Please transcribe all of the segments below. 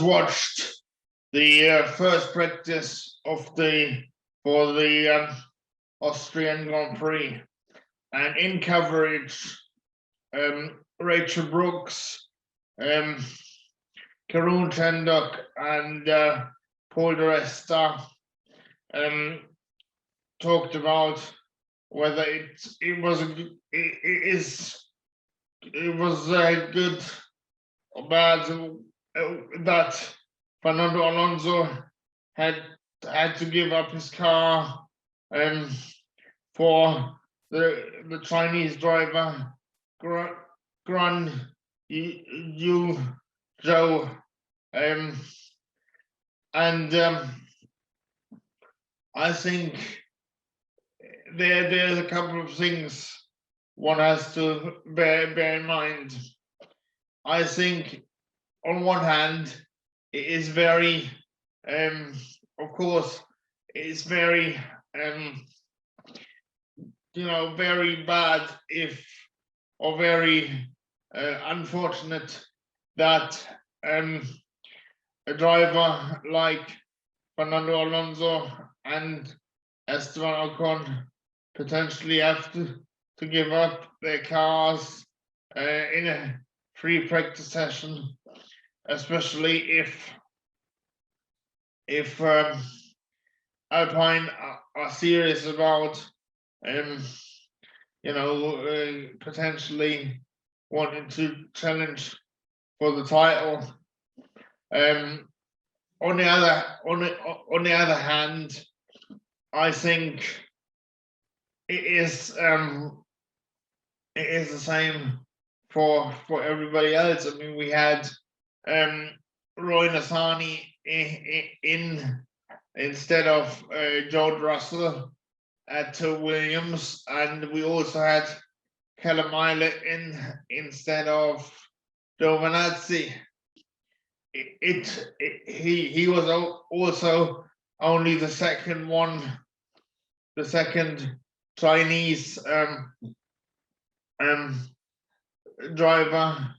watched the first practice for the Austrian Grand Prix, and in coverage, Rachel Brooks, Karun Chandok, and Paul de Resta talked about whether it was good or bad that Fernando Alonso had to give up his car for the Chinese driver Guanyu Zhou, and I think there's a couple of things one has to bear in mind. I think on one hand, it is very, of course, it's very, very bad or very unfortunate that a driver like Fernando Alonso and Esteban Ocon potentially have to give up their cars in a free practice session, especially if Alpine are serious about potentially wanting to challenge for the title. On the other hand, I think it is the same for everybody else. I mean, we had Roy Nassani in instead of George Russell at Williams, and we also had Callum Ilott instead of Giovinazzi. He was also only the second Chinese driver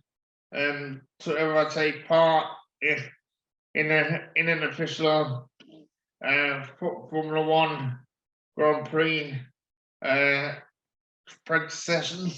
to ever take part in an official Formula One Grand Prix practice session.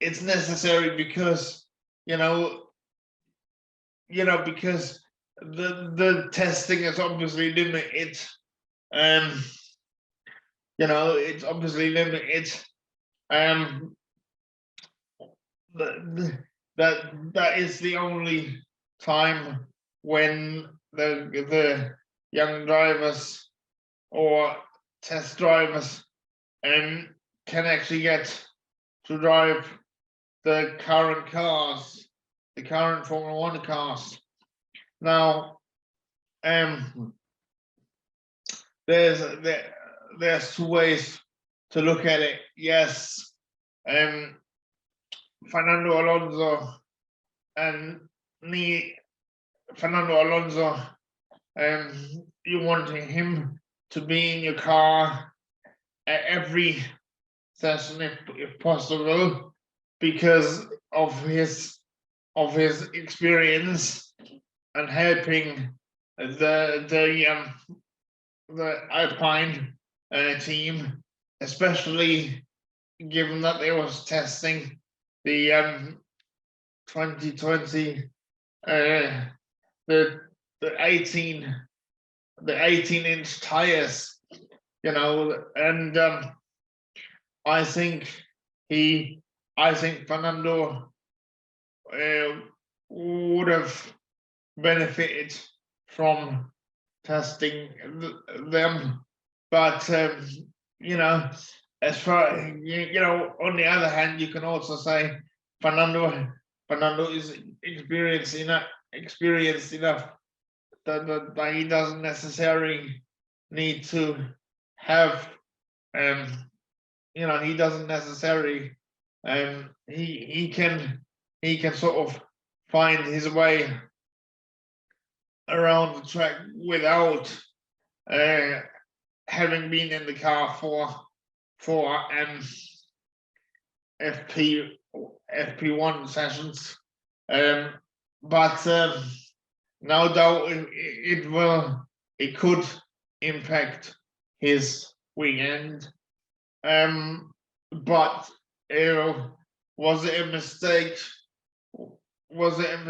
It's necessary because because the testing is obviously limited. It's obviously limited. That is the only time when the young drivers or test drivers can actually get to drive the current cars, the current Formula One cars. Now, there's two ways to look at it. Yes, Fernando Alonso, you wanting him to be in your car at every session if possible, because of his experience and helping the Alpine team, especially given that they was testing the 2020 the 18-inch tires, and I think Fernando would have benefited from testing them, but as far on the other hand, you can also say Fernando Fernando is experienced enough that he doesn't necessarily need to have he doesn't necessarily he can sort of find his way around the track without having been in the car for FP1 sessions, but no doubt it could impact his weekend. But was it a mistake? Was it a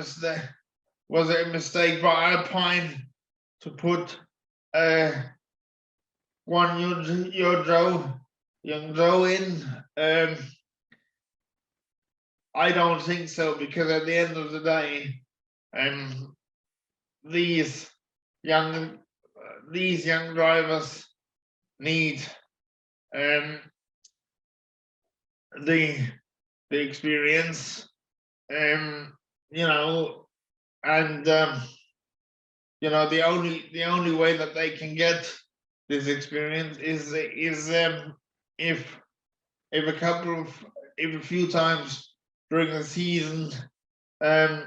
mistake by Alpine to put Guanyu Zhou in? I don't think so, because at the end of the day, these young drivers need the experience, and the only way that they can get this experience is if a few times during the season the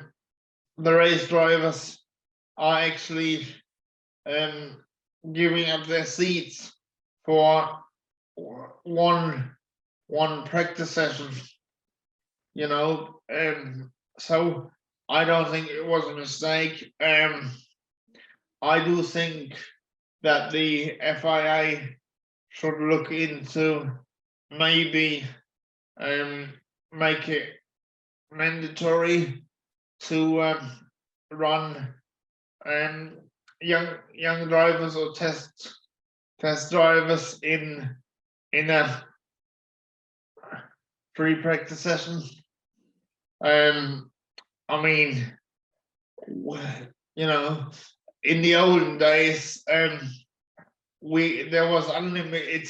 race drivers are actually giving up their seats for one practice session, so I don't think it was a mistake. I do think that the FIA should look into maybe make it mandatory to run young drivers or test drivers in a free practice session. I mean, in the olden days, there was unlimited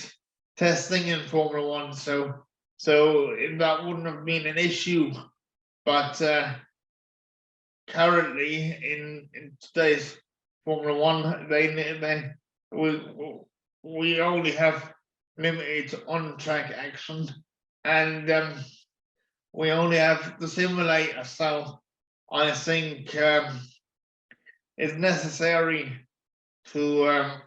testing in Formula One, so that wouldn't have been an issue. But currently, in today's Formula One, we only have limited on-track action, and we only have the simulator. So I think it's necessary for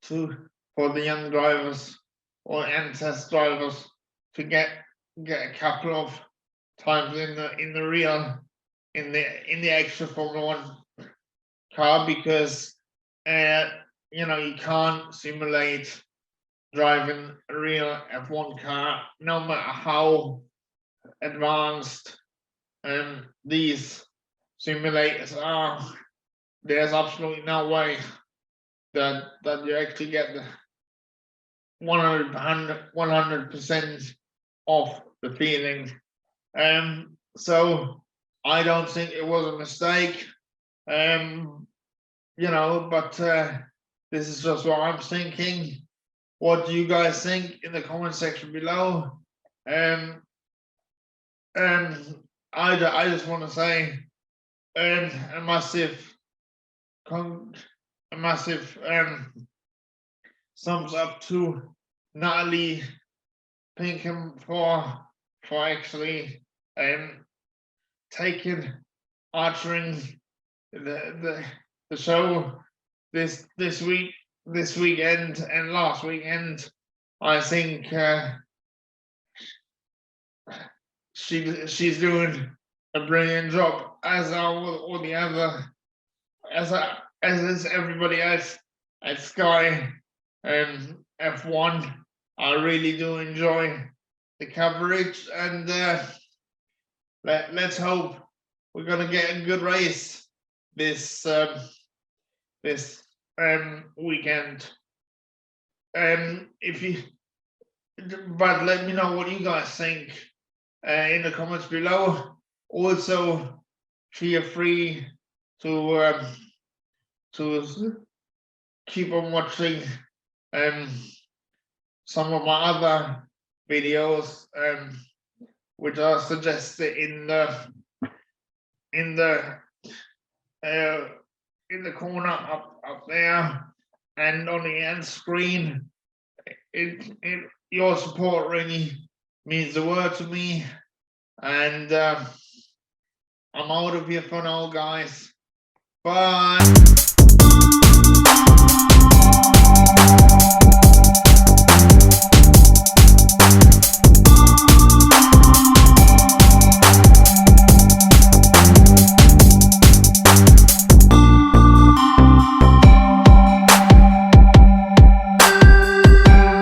the young drivers and test drivers to get a couple of times in the real in the actual Formula One car, because you can't simulate driving a real F1 car, no matter how advanced these simulators are. There's absolutely no way that you actually get the 100% of the feeling. So I don't think it was a mistake. But this is just what I'm thinking. What do you guys think in the comment section below? I just want to say a massive thumbs up to Natalie Pinkham for actually taking archering the show this weekend and last weekend. I think she's doing a brilliant job, as are all the other, as is everybody else at Sky and F1. I really do enjoy the coverage, and let's hope we're gonna get a good race this weekend. But let me know what you guys think in the comments below. Also, feel free to keep on watching some of my other videos which are suggested in the corner up there and on the end screen. Your support really means the world to me, and I'm out of here for now, guys. Bye.